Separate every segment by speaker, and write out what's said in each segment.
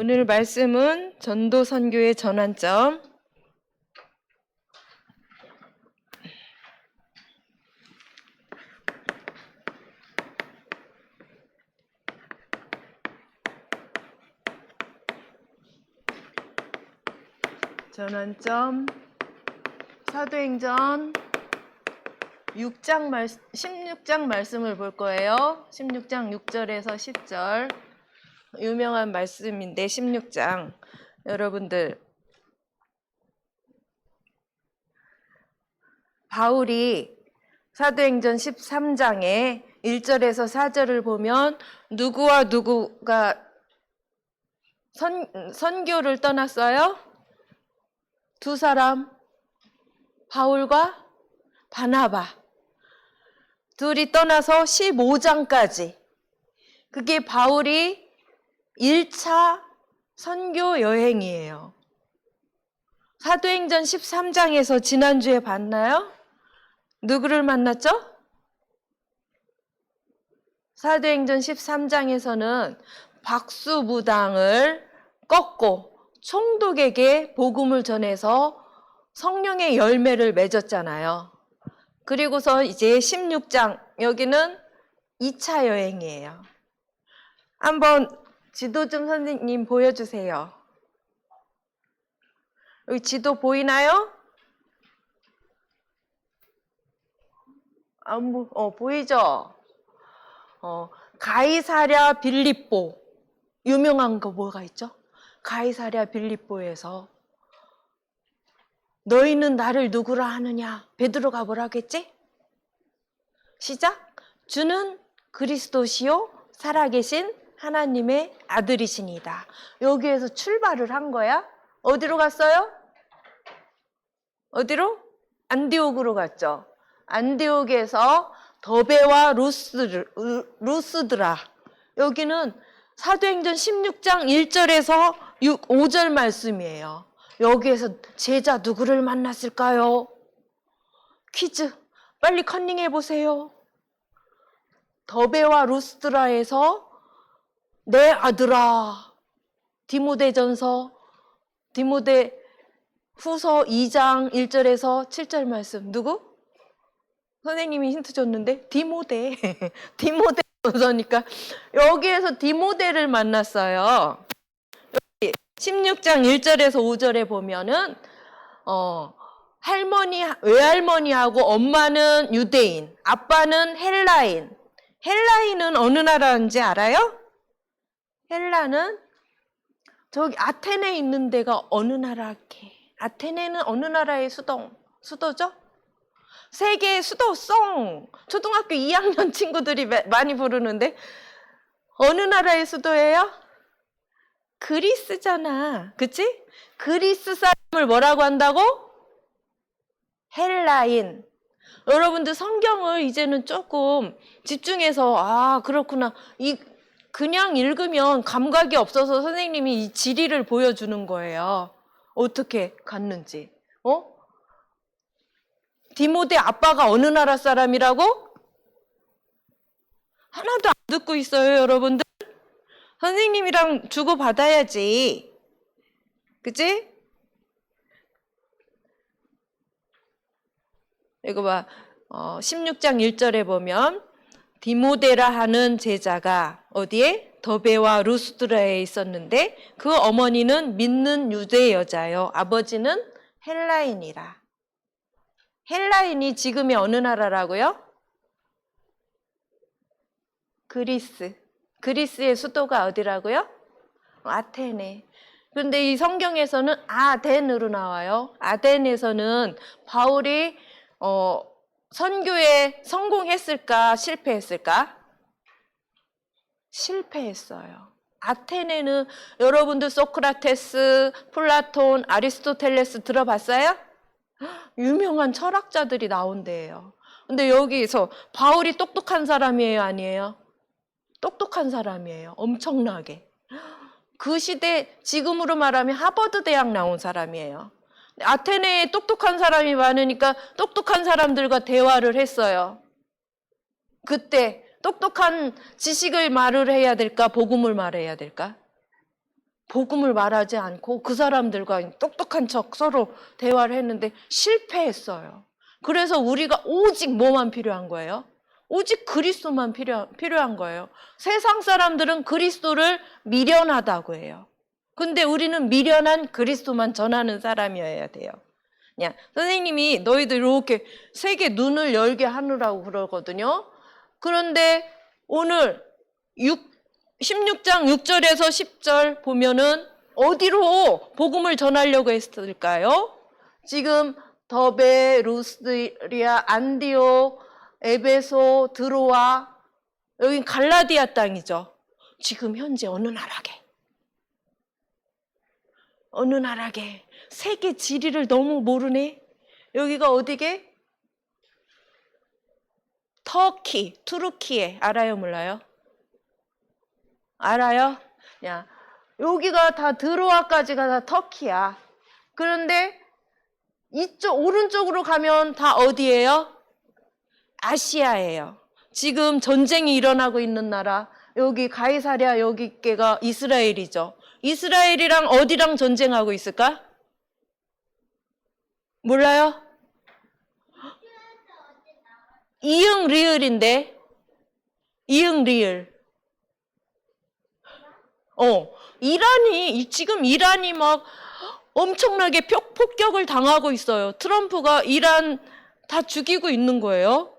Speaker 1: 오늘 말씀은 전도 선교의 전환점. 전환점 사도행전 16장 말씀을 볼 거예요. 16장 6절에서 10절. 유명한 말씀인데 16장. 여러분들, 바울이 사도행전 13장에 1절에서 4절을 보면 누구와 누구가 선교를 떠났어요? 두 사람, 바울과 바나바. 둘이 떠나서 15장까지. 그게 바울이 1차 선교 여행이에요. 사도행전 13장에서 지난주에 봤나요? 누구를 만났죠? 사도행전 13장에서는 박수무당을 꺾고 총독에게 복음을 전해서 성령의 열매를 맺었잖아요. 그리고서 이제 16장, 여기는 2차 여행이에요. 한번 지도 좀 선생님 보여주세요. 여기 지도 보이나요? 보이죠? 가이사랴 빌립보. 유명한 거 뭐가 있죠? 가이사랴 빌립보에서 너희는 나를 누구라 하느냐? 베드로가 뭐라고 했지? 시작. 주는 그리스도시요 살아계신 하나님의 아들이시니다. 여기에서 출발을 한 거야. 어디로 갔어요? 어디로? 안디옥으로 갔죠. 안디옥에서 더베와 루스드라. 여기는 사도행전 16장 1절에서 5절 말씀이에요. 여기에서 제자 누구를 만났을까요? 퀴즈. 빨리 컨닝해 보세요. 더베와 루스드라에서 내 아들아. 디모데후서 2장 1절에서 7절 말씀. 누구? 선생님이 힌트 줬는데 디모데. 디모데전서니까 여기에서 디모데를 만났어요. 여기 16장 1절에서 5절에 보면은 외할머니하고 엄마는 유대인, 아빠는 헬라인. 헬라인은 어느 나라인지 알아요? 헬라는 저기 아테네 있는 데가 어느 나라게? 아테네는 어느 나라의 수도죠? 세계의 수도송. 초등학교 2학년 친구들이 많이 부르는데 어느 나라의 수도예요? 그리스잖아. 그치? 그리스 사람을 뭐라고 한다고? 헬라인. 여러분들 성경을 이제는 조금 집중해서 그렇구나. 그냥 읽으면 감각이 없어서 선생님이 이 지리를 보여주는 거예요. 어떻게 갔는지. 디모데 아빠가 어느 나라 사람이라고? 하나도 안 듣고 있어요, 여러분들. 선생님이랑 주고받아야지. 그치? 이거 봐. 16장 1절에 보면 디모데라 하는 제자가 어디에? 더베와 루스드라에 있었는데 그 어머니는 믿는 유대 여자요. 아버지는 헬라인이라. 헬라인이 지금의 어느 나라라고요? 그리스. 그리스의 수도가 어디라고요? 아테네. 그런데 이 성경에서는 아덴으로 나와요. 아덴에서는 바울이 선교에 성공했을까? 실패했을까? 실패했어요. 아테네는 여러분들 소크라테스, 플라톤, 아리스토텔레스 들어봤어요? 유명한 철학자들이 나온 데예요. 근데 여기서 바울이 똑똑한 사람이에요, 아니에요? 똑똑한 사람이에요. 엄청나게. 그 시대 지금으로 말하면 하버드 대학 나온 사람이에요. 아테네에 똑똑한 사람이 많으니까 똑똑한 사람들과 대화를 했어요. 그때 똑똑한 지식을 말을 해야 될까? 복음을 말해야 될까? 복음을 말하지 않고 그 사람들과 똑똑한 척 서로 대화를 했는데 실패했어요. 그래서 우리가 오직 뭐만 필요한 거예요? 오직 그리스도만 필요한 거예요. 세상 사람들은 그리스도를 미련하다고 해요. 근데 우리는 미련한 그리스도만 전하는 사람이어야 돼요. 그냥 선생님이 너희들 이렇게 세계 눈을 열게 하느라고 그러거든요. 그런데 오늘 16장 6절에서 10절 보면은 어디로 복음을 전하려고 했을까요? 지금 더베, 루스드리아, 안디옥, 에베소, 드로아, 여긴 갈라디아 땅이죠. 지금 현재 어느 나라게 세계 지리를 너무 모르네. 여기가 어디게? 터키, 투르키에. 알아요, 몰라요? 알아요? 야, 여기가 다 드로아까지가 다 터키야. 그런데 이쪽 오른쪽으로 가면 다 어디예요? 아시아예요. 지금 전쟁이 일어나고 있는 나라, 여기 가이사랴 여기께가 이스라엘이죠. 이스라엘이랑 어디랑 전쟁하고 있을까? 몰라요? 이응 리을인데. 이응 리을. 지금 이란이 막 엄청나게 폭격을 당하고 있어요. 트럼프가 이란 다 죽이고 있는 거예요.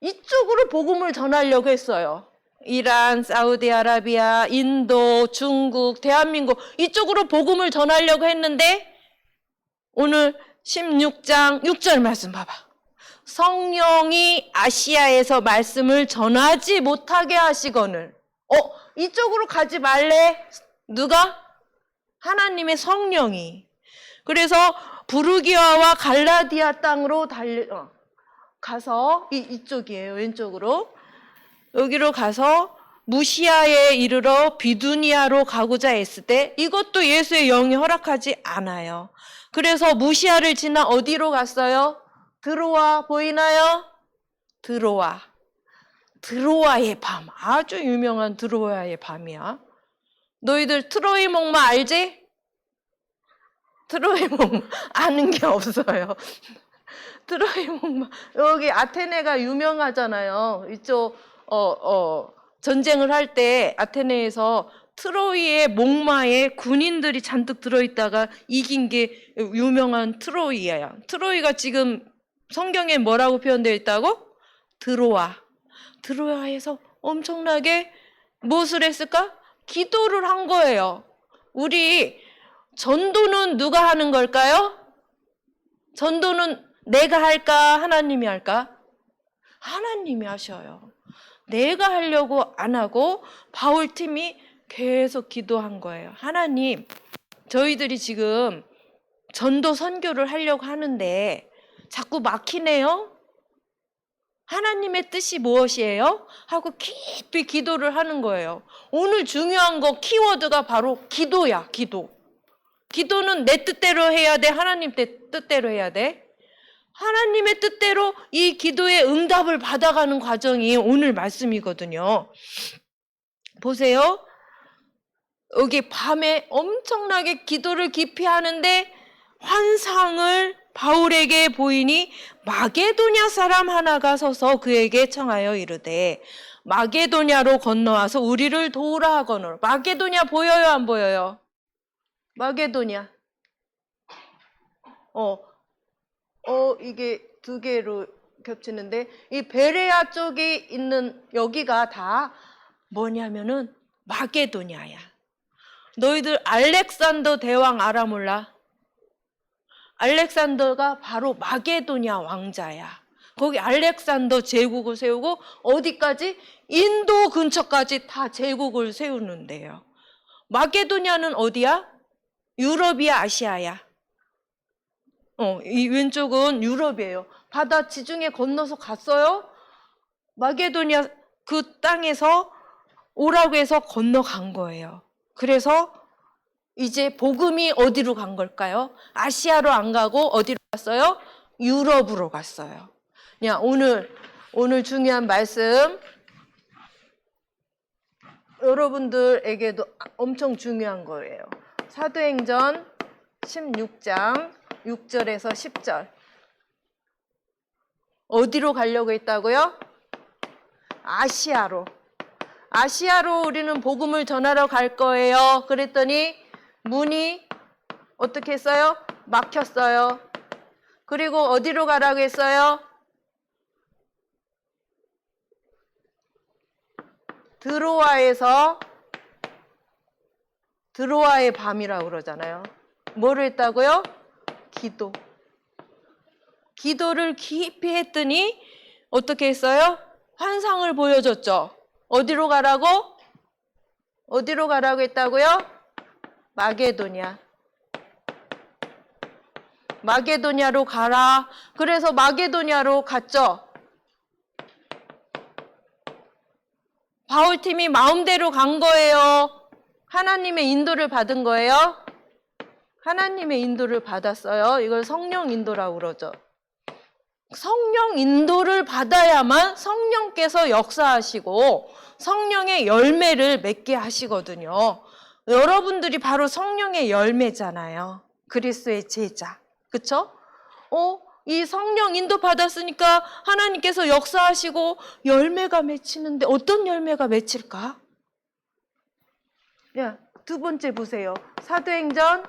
Speaker 1: 이쪽으로 복음을 전하려고 했어요. 이란, 사우디아라비아, 인도, 중국, 대한민국 이쪽으로 복음을 전하려고 했는데 오늘 16장 6절 말씀 봐봐. 성령이 아시아에서 말씀을 전하지 못하게 하시거늘. 이쪽으로 가지 말래. 누가? 하나님의 성령이. 그래서 부르기아와 갈라디아 땅으로 가서 이쪽이에요. 왼쪽으로. 여기로 가서 무시아에 이르러 비두니아로 가고자 했을 때 이것도 예수의 영이 허락하지 않아요. 그래서 무시아를 지나 어디로 갔어요? 드로아 보이나요? 드로아의 밤. 아주 유명한 드로아의 밤이야. 너희들 트로이 목마 알지? 트로이 목마 아는 게 없어요. 트로이 목마 여기 아테네가 유명하잖아요. 이쪽 전쟁을 할 때 아테네에서 트로이의 목마에 군인들이 잔뜩 들어있다가 이긴 게 유명한 트로이야. 트로이가 지금 성경에 뭐라고 표현되어 있다고? 드로아에서 엄청나게 무엇을 했을까? 기도를 한 거예요. 우리 전도는 누가 하는 걸까요? 전도는 내가 할까? 하나님이 할까? 하나님이 하셔요. 내가 하려고 안 하고 바울팀이 계속 기도한 거예요. 하나님, 저희들이 지금 전도 선교를 하려고 하는데 자꾸 막히네요. 하나님의 뜻이 무엇이에요? 하고 깊이 기도를 하는 거예요. 오늘 중요한 거 키워드가 바로 기도야, 기도. 기도는 내 뜻대로 해야 돼? 하나님 뜻대로 해야 돼? 하나님의 뜻대로 이 기도의 응답을 받아가는 과정이 오늘 말씀이거든요. 보세요. 여기 밤에 엄청나게 기도를 깊이 하는데 환상을 바울에게 보이니 마게도냐 사람 하나가 서서 그에게 청하여 이르되 마게도냐로 건너와서 우리를 도우라 하거늘. 마게도냐 보여요, 안 보여요? 마게도냐. 이게 두 개로 겹치는데 이 베레아 쪽에 있는 여기가 다 뭐냐면은 마게도냐야. 너희들 알렉산더 대왕 알아 몰라? 알렉산더가 바로 마게도냐 왕자야. 거기 알렉산더 제국을 세우고 어디까지? 인도 근처까지 다 제국을 세우는데요. 마게도냐는 어디야? 유럽이야, 아시아야? 이 왼쪽은 유럽이에요. 바다 지중해 건너서 갔어요. 마게도냐 그 땅에서 오라고 해서 건너간 거예요. 그래서 이제 복음이 어디로 간 걸까요? 아시아로 안 가고 어디로 갔어요? 유럽으로 갔어요. 오늘 중요한 말씀 여러분들에게도 엄청 중요한 거예요. 사도행전 16장 6절에서 10절. 어디로 가려고 했다고요? 아시아로. 아시아로 우리는 복음을 전하러 갈 거예요. 그랬더니 문이 어떻게 했어요? 막혔어요. 그리고 어디로 가라고 했어요? 드로아의 밤이라고 그러잖아요. 뭐를 했다고요? 기도를 깊이 했더니 어떻게 했어요? 환상을 보여줬죠. 어디로 가라고 했다고요? 마게도냐로 가라. 그래서 마게도냐로 갔죠. 바울팀이 마음대로 간 거예요. 하나님의 인도를 받은 거예요. 하나님의 인도를 받았어요. 이걸 성령 인도라고 그러죠. 성령 인도를 받아야만 성령께서 역사하시고 성령의 열매를 맺게 하시거든요. 여러분들이 바로 성령의 열매잖아요. 그리스도의 제자. 그쵸? 이 성령 인도 받았으니까 하나님께서 역사하시고 열매가 맺히는데 어떤 열매가 맺힐까? 두 번째 보세요. 사도행전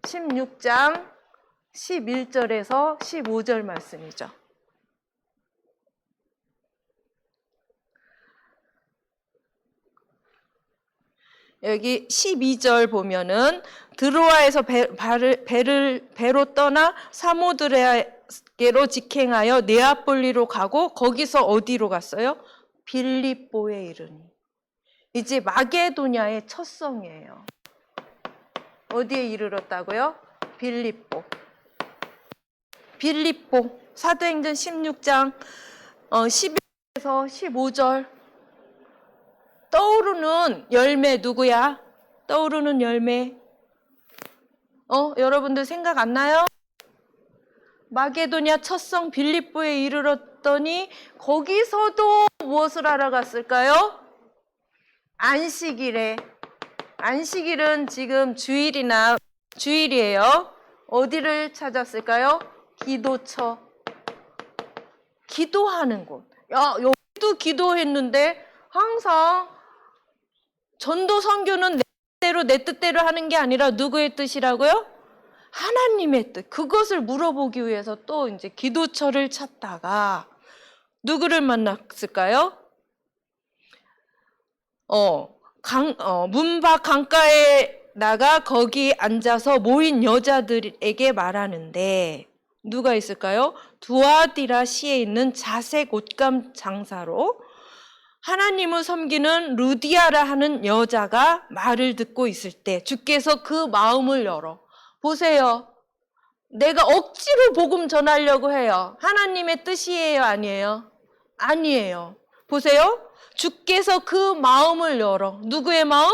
Speaker 1: 16장 11절에서 15절 말씀이죠. 여기 12절 보면은 드로아에서 배로 떠나 사모드레아게로 직행하여 네아폴리로 가고 거기서 어디로 갔어요? 빌립보에 이르니. 이제 마게도냐의 첫 성이에요. 어디에 이르렀다고요? 빌립보. 사도행전 16장 11절에서 15절. 떠오르는 열매 누구야? 떠오르는 열매. 여러분들 생각 안 나요? 마게도냐 첫성 빌립보에 이르렀더니 거기서도 무엇을 하러 갔을까요? 안식일에. 안식일은 지금 주일이에요. 어디를 찾았을까요? 기도처. 기도하는 곳. 여기도 기도했는데 항상 전도 선교는 내 뜻대로 하는 게 아니라 누구의 뜻이라고요? 하나님의 뜻. 그것을 물어보기 위해서 또 이제 기도처를 찾다가 누구를 만났을까요? 문 밖 강가에 나가 거기 앉아서 모인 여자들에게 말하는데 누가 있을까요? 두아디라 시에 있는 자색 옷감 장사로 하나님을 섬기는 루디아라 하는 여자가 말을 듣고 있을 때 주께서 그 마음을 열어. 보세요. 내가 억지로 복음 전하려고 해요. 하나님의 뜻이에요? 아니에요? 아니에요. 보세요. 주께서 그 마음을 열어. 누구의 마음?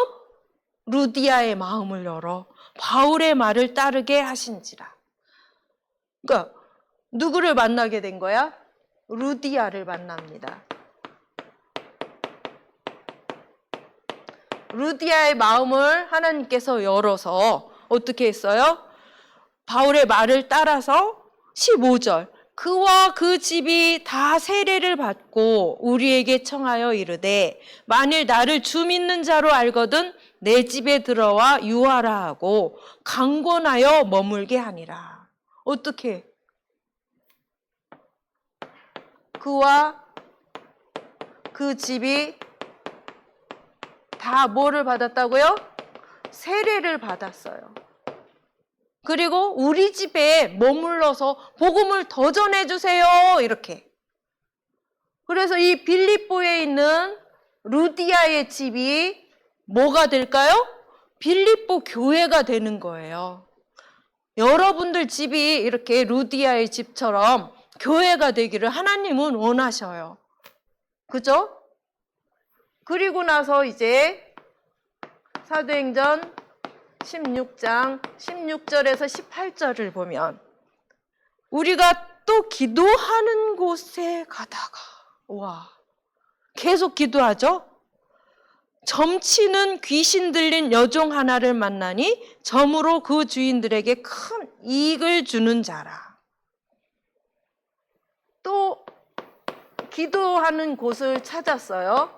Speaker 1: 루디아의 마음을 열어. 바울의 말을 따르게 하신지라. 그러니까 누구를 만나게 된 거야? 루디아를 만납니다. 루디아의 마음을 하나님께서 열어서 어떻게 했어요? 바울의 말을 따라서 15절. 그와 그 집이 다 세례를 받고 우리에게 청하여 이르되 만일 나를 주 믿는 자로 알거든 내 집에 들어와 유하라 하고 강권하여 머물게 하니라. 어떻게? 그와 그 집이 다 뭐를 받았다고요? 세례를 받았어요. 그리고 우리 집에 머물러서 복음을 더 전해주세요. 이렇게. 그래서 이 빌립보에 있는 루디아의 집이 뭐가 될까요? 빌립보 교회가 되는 거예요. 여러분들 집이 이렇게 루디아의 집처럼 교회가 되기를 하나님은 원하셔요. 그죠? 그리고 나서 이제 사도행전 16장 16절에서 18절을 보면 우리가 또 기도하는 곳에 가다가 계속 기도하죠? 점치는 귀신 들린 여종 하나를 만나니 점으로 그 주인들에게 큰 이익을 주는 자라. 또 기도하는 곳을 찾았어요.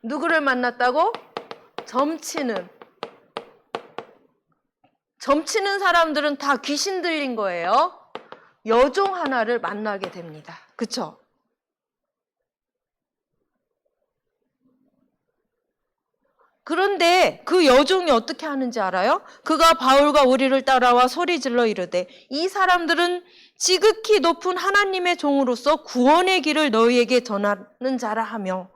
Speaker 1: 누구를 만났다고? 점치는 사람들은 다 귀신 들린 거예요. 여종 하나를 만나게 됩니다. 그쵸? 그런데 그 여종이 어떻게 하는지 알아요? 그가 바울과 우리를 따라와 소리질러 이르되 이 사람들은 지극히 높은 하나님의 종으로서 구원의 길을 너희에게 전하는 자라 하며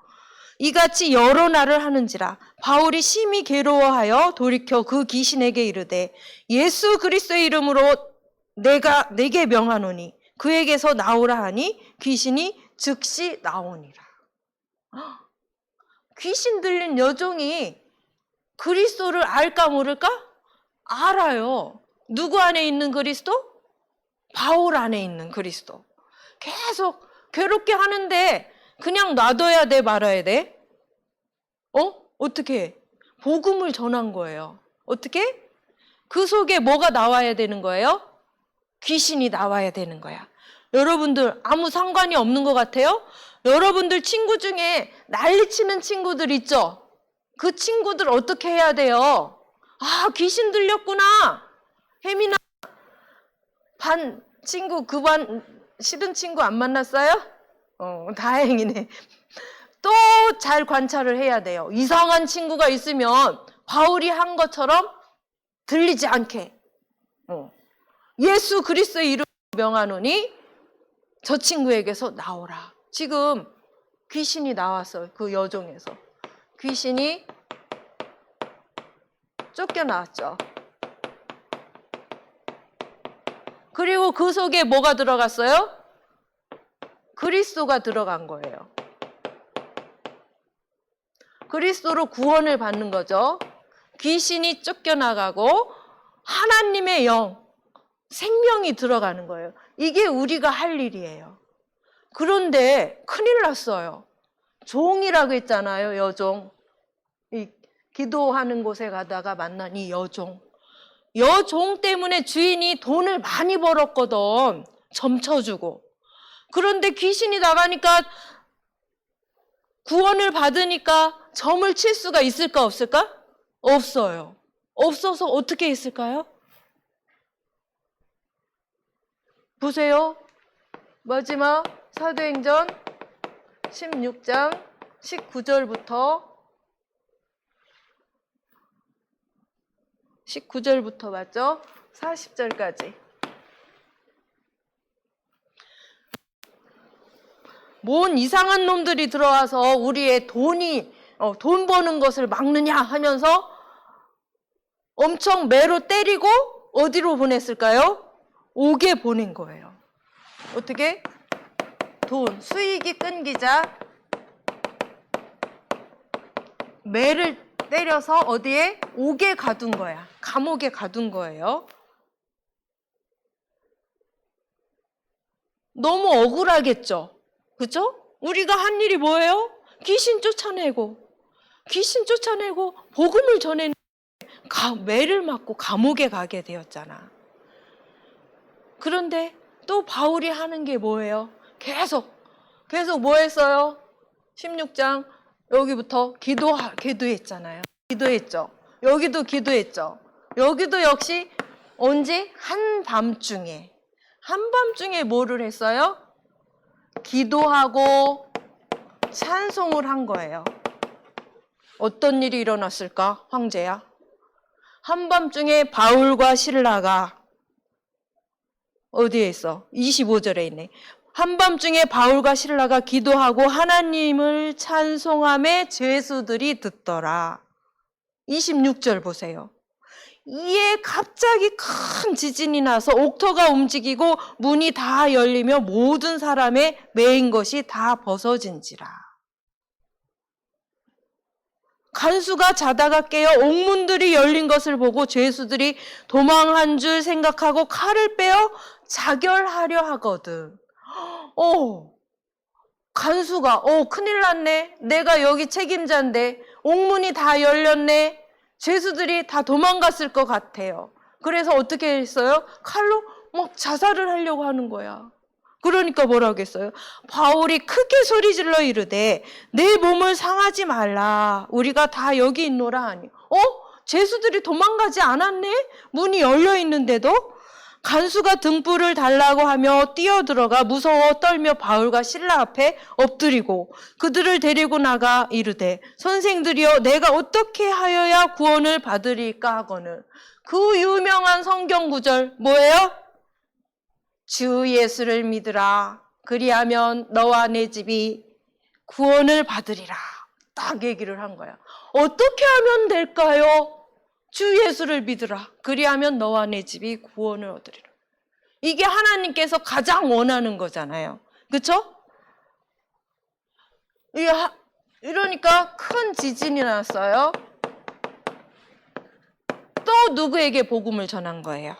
Speaker 1: 이같이 여러 날을 하는지라. 바울이 심히 괴로워하여 돌이켜 그 귀신에게 이르되 예수 그리스도의 이름으로 내가 내게 명하노니 그에게서 나오라 하니 귀신이 즉시 나오니라. 귀신 들린 여종이 그리스도를 알까 모를까? 알아요. 누구 안에 있는 그리스도? 바울 안에 있는 그리스도. 계속 괴롭게 하는데 그냥 놔둬야 돼, 말아야 돼? 어떻게 해? 복음을 전한 거예요. 어떻게? 그 속에 뭐가 나와야 되는 거예요? 귀신이 나와야 되는 거야. 여러분들 아무 상관이 없는 것 같아요? 여러분들 친구 중에 난리치는 친구들 있죠? 그 친구들 어떻게 해야 돼요? 아, 귀신 들렸구나. 혜민아, 반 친구, 그 반 싫은 친구 안 만났어요? 다행이네. 또 잘 관찰을 해야 돼요. 이상한 친구가 있으면 바울이 한 것처럼 들리지 않게. 예수 그리스도의 이름으로 명하노니 저 친구에게서 나오라. 지금 귀신이 나왔어요. 그 여종에서. 귀신이 쫓겨나왔죠. 그리고 그 속에 뭐가 들어갔어요? 그리스도가 들어간 거예요. 그리스도로 구원을 받는 거죠. 귀신이 쫓겨나가고 하나님의 영, 생명이 들어가는 거예요. 이게 우리가 할 일이에요. 그런데 큰일 났어요. 종이라고 했잖아요, 여종. 이 기도하는 곳에 가다가 만난 이 여종. 여종 때문에 주인이 돈을 많이 벌었거든. 점쳐주고. 그런데 귀신이 나가니까 구원을 받으니까 점을 칠 수가 있을까 없을까? 없어요. 없어서 어떻게 했을까요? 보세요. 마지막 사도행전 16장 19절부터 맞죠? 40절까지. 뭔 이상한 놈들이 들어와서 우리의 돈 버는 것을 막느냐 하면서 엄청 매로 때리고 어디로 보냈을까요? 옥에 보낸 거예요. 어떻게? 돈, 수익이 끊기자 매를 때려서 어디에? 옥에 가둔 거야. 감옥에 가둔 거예요. 너무 억울하겠죠? 그죠? 우리가 한 일이 뭐예요? 귀신 쫓아내고 복음을 전해내고 매를 맞고 감옥에 가게 되었잖아. 그런데 또 바울이 하는 게 뭐예요? 계속 뭐 했어요? 16장 여기부터 기도했잖아요. 기도했죠. 여기도 기도했죠. 여기도 역시 언제? 한밤중에 뭐를 했어요? 기도하고 찬송을 한 거예요. 어떤 일이 일어났을까? 황제야. 한밤중에 바울과 실라가 어디에 있어? 25절에 있네. 한밤중에 바울과 실라가 기도하고 하나님을 찬송함에 죄수들이 듣더라. 26절 보세요. 이에 갑자기 큰 지진이 나서 옥토가 움직이고 문이 다 열리며 모든 사람의 매인 것이 다 벗어진지라. 간수가 자다가 깨어 옥문들이 열린 것을 보고 죄수들이 도망한 줄 생각하고 칼을 빼어 자결하려 하거든. 간수가 큰일 났네. 내가 여기 책임자인데 옥문이 다 열렸네. 죄수들이 다 도망갔을 것 같아요. 그래서 어떻게 했어요? 칼로 막 자살을 하려고 하는 거야. 그러니까 뭐라고 했어요? 바울이 크게 소리질러 이르되 내 몸을 상하지 말라. 우리가 다 여기 있노라 하니. 죄수들이 도망가지 않았네? 문이 열려 있는데도? 간수가 등불을 달라고 하며 뛰어들어가 무서워 떨며 바울과 실라 앞에 엎드리고 그들을 데리고 나가 이르되 선생들이여 내가 어떻게 하여야 구원을 받으리까 하거늘. 그 유명한 성경 구절 뭐예요? 주 예수를 믿으라. 그리하면 너와 내 집이 구원을 받으리라. 딱 얘기를 한 거야. 어떻게 하면 될까요? 주 예수를 믿으라. 그리하면 너와 내 집이 구원을 얻으리라. 이게 하나님께서 가장 원하는 거잖아요. 그렇죠? 이러니까 큰 지진이 났어요. 또 누구에게 복음을 전한 거예요?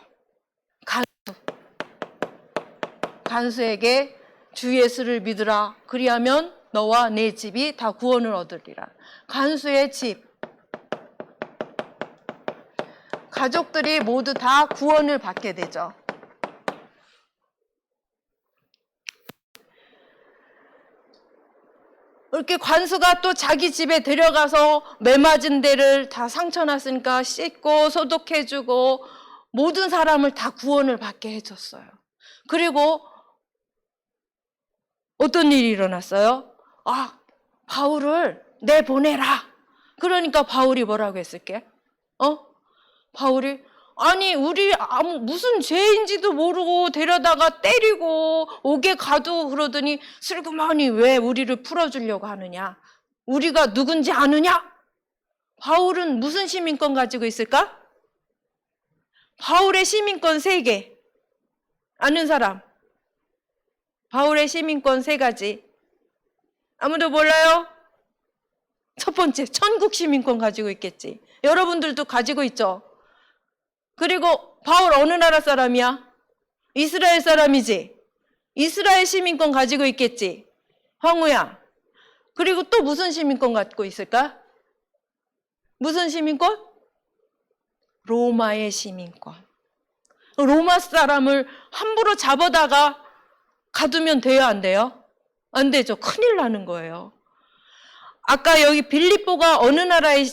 Speaker 1: 간수에게 주 예수를 믿으라. 그리하면 너와 내 집이 다 구원을 얻으리라. 간수의 집, 가족들이 모두 다 구원을 받게 되죠. 이렇게 관수가 또 자기 집에 데려가서 매맞은 데를 다 상처 났으니까 씻고 소독해주고 모든 사람을 다 구원을 받게 해줬어요. 그리고 어떤 일이 일어났어요? 바울을 내보내라. 그러니까 바울이 뭐라고 했을게? 바울이 아니 우리 무슨 죄인지도 모르고 데려다가 때리고 옥에 가도 그러더니 슬그머니 왜 우리를 풀어주려고 하느냐? 우리가 누군지 아느냐? 바울은 무슨 시민권 가지고 있을까? 바울의 시민권 3개. 아는 사람? 바울의 시민권 3가지. 아무도 몰라요? 첫 번째, 천국 시민권 가지고 있겠지. 여러분들도 가지고 있죠? 그리고 바울 어느 나라 사람이야? 이스라엘 사람이지? 이스라엘 시민권 가지고 있겠지? 황우야. 그리고 또 무슨 시민권 갖고 있을까? 무슨 시민권? 로마의 시민권. 로마 사람을 함부로 잡아다가 가두면 돼요, 안 돼요? 안 되죠. 큰일 나는 거예요. 아까 여기 빌립보가 어느 나라의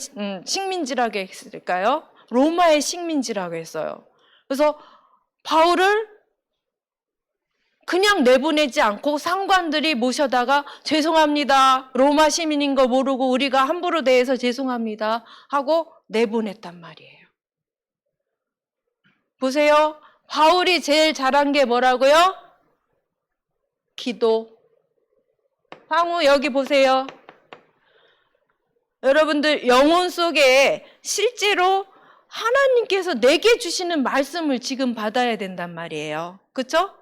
Speaker 1: 식민지라고 했을까요? 로마의 식민지라고 했어요. 그래서 바울을 그냥 내보내지 않고 상관들이 모셔다가 죄송합니다. 로마 시민인 거 모르고 우리가 함부로 대해서 죄송합니다. 하고 내보냈단 말이에요. 보세요. 바울이 제일 잘한 게 뭐라고요? 기도. 황우 여기 보세요. 여러분들 영혼 속에 실제로 하나님께서 내게 주시는 말씀을 지금 받아야 된단 말이에요. 그렇죠?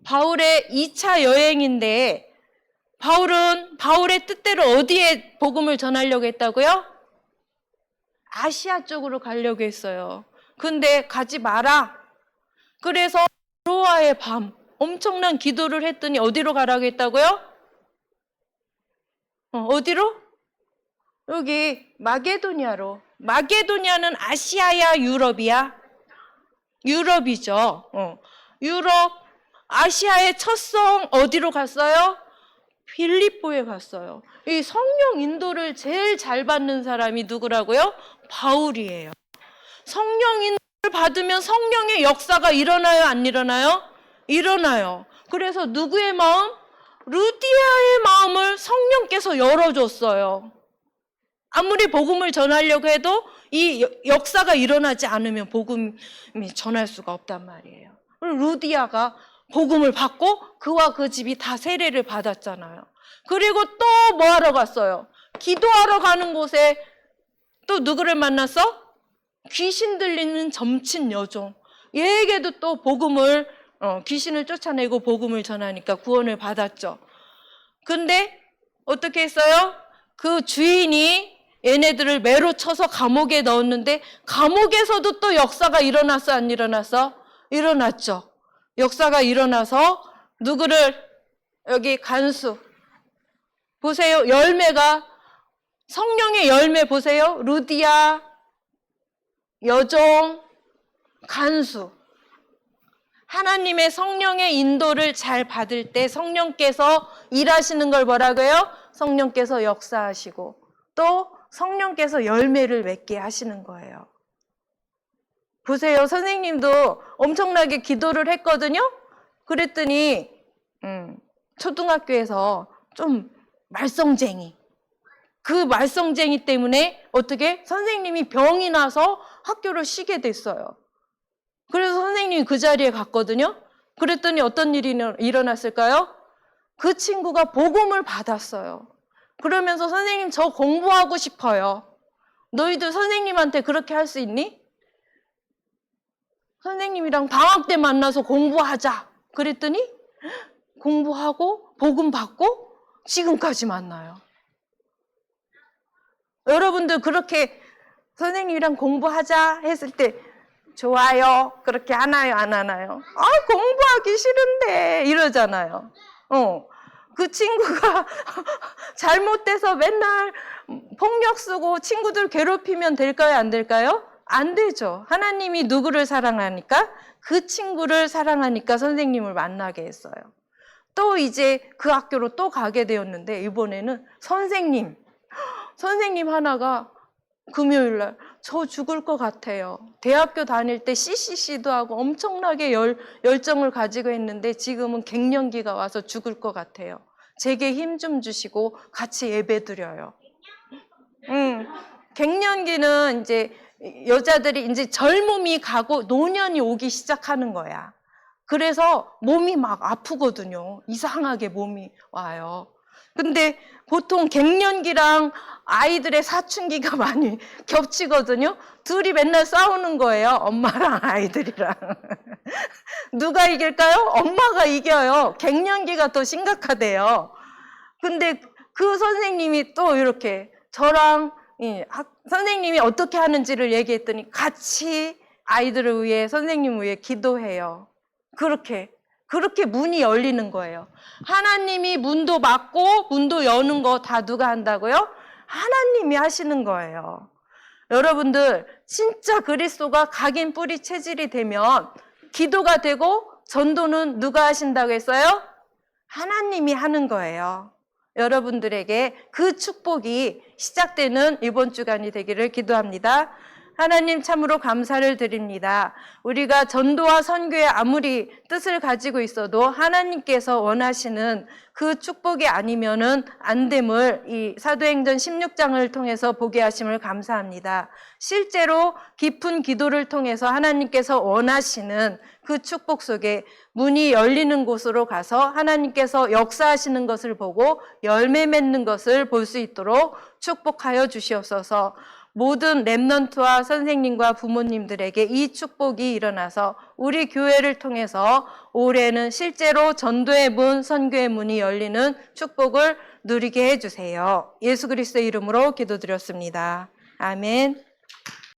Speaker 1: 바울의 2차 여행인데 바울은 바울의 뜻대로 어디에 복음을 전하려고 했다고요? 아시아 쪽으로 가려고 했어요. 근데 가지 마라. 그래서 노아의 밤 엄청난 기도를 했더니 어디로 가라고 했다고요? 어디로? 여기 마게도니아로. 마게도니아는 아시아야 유럽이야? 유럽이죠. 유럽 아시아의 첫 성 어디로 갔어요? 빌립보에 갔어요. 이 성령 인도를 제일 잘 받는 사람이 누구라고요? 바울이에요. 성령 인도를 받으면 성령의 역사가 일어나요, 안 일어나요? 일어나요. 그래서 누구의 마음? 루디아의 마음을 성령께서 열어줬어요. 아무리 복음을 전하려고 해도 이 역사가 일어나지 않으면 복음이 전할 수가 없단 말이에요. 루디아가 복음을 받고 그와 그 집이 다 세례를 받았잖아요. 그리고 또 뭐 하러 갔어요? 기도하러 가는 곳에 또 누구를 만났어? 귀신 들리는 점친 여종. 얘에게도 또 복음을 귀신을 쫓아내고 복음을 전하니까 구원을 받았죠. 근데 어떻게 했어요? 그 주인이 얘네들을 매로 쳐서 감옥에 넣었는데 감옥에서도 또 역사가 일어났어, 안 일어났어? 일어났죠. 역사가 일어나서 누구를 여기 간수. 보세요. 열매가 성령의 열매 보세요. 루디아, 여종, 간수. 하나님의 성령의 인도를 잘 받을 때 성령께서 일하시는 걸 뭐라고요? 성령께서 역사하시고 또 성령께서 열매를 맺게 하시는 거예요. 보세요. 선생님도 엄청나게 기도를 했거든요. 그랬더니 초등학교에서 좀 말썽쟁이. 그 말썽쟁이 때문에 어떻게 선생님이 병이 나서 학교를 쉬게 됐어요. 그래서 선생님이 그 자리에 갔거든요. 그랬더니 어떤 일이 일어났을까요? 그 친구가 복음을 받았어요. 그러면서 선생님 저 공부하고 싶어요. 너희들 선생님한테 그렇게 할 수 있니? 선생님이랑 방학 때 만나서 공부하자. 그랬더니 공부하고 복음 받고 지금까지 만나요. 여러분들 그렇게 선생님이랑 공부하자 했을 때 좋아요. 그렇게 하나요? 안 하나요? 공부하기 싫은데 이러잖아요. 그 친구가 잘못돼서 맨날 폭력 쓰고 친구들 괴롭히면 될까요? 안 될까요? 안 되죠. 하나님이 누구를 사랑하니까? 그 친구를 사랑하니까 선생님을 만나게 했어요. 또 이제 그 학교로 또 가게 되었는데 이번에는 선생님 하나가 금요일 날 저 죽을 것 같아요. 대학교 다닐 때 CCC도 하고 엄청나게 열정을 가지고 했는데 지금은 갱년기가 와서 죽을 것 같아요. 제게 힘 좀 주시고 같이 예배 드려요. 갱년기는 이제 여자들이 이제 젊음이 가고 노년이 오기 시작하는 거야. 그래서 몸이 막 아프거든요. 이상하게 몸이 와요. 근데 보통 갱년기랑 아이들의 사춘기가 많이 겹치거든요. 둘이 맨날 싸우는 거예요. 엄마랑 아이들이랑. 누가 이길까요? 엄마가 이겨요. 갱년기가 더 심각하대요. 근데 그 선생님이 또 이렇게 저랑 선생님이 어떻게 하는지를 얘기했더니 같이 아이들을 위해 선생님을 위해 기도해요. 그렇게 문이 열리는 거예요. 하나님이 문도 막고 문도 여는 거 다 누가 한다고요? 하나님이 하시는 거예요. 여러분들 진짜 그리스도가 각인 뿌리 체질이 되면 기도가 되고 전도는 누가 하신다고 했어요? 하나님이 하는 거예요. 여러분들에게 그 축복이 시작되는 이번 주간이 되기를 기도합니다. 하나님 참으로 감사를 드립니다. 우리가 전도와 선교에 아무리 뜻을 가지고 있어도 하나님께서 원하시는 그 축복이 아니면은 안 됨을 이 사도행전 16장을 통해서 보게 하심을 감사합니다. 실제로 깊은 기도를 통해서 하나님께서 원하시는 그 축복 속에 문이 열리는 곳으로 가서 하나님께서 역사하시는 것을 보고 열매 맺는 것을 볼 수 있도록 축복하여 주시옵소서. 모든 렘넌트와 선생님과 부모님들에게 이 축복이 일어나서 우리 교회를 통해서 올해는 실제로 전도의 문, 선교의 문이 열리는 축복을 누리게 해주세요. 예수 그리스도의 이름으로 기도드렸습니다. 아멘.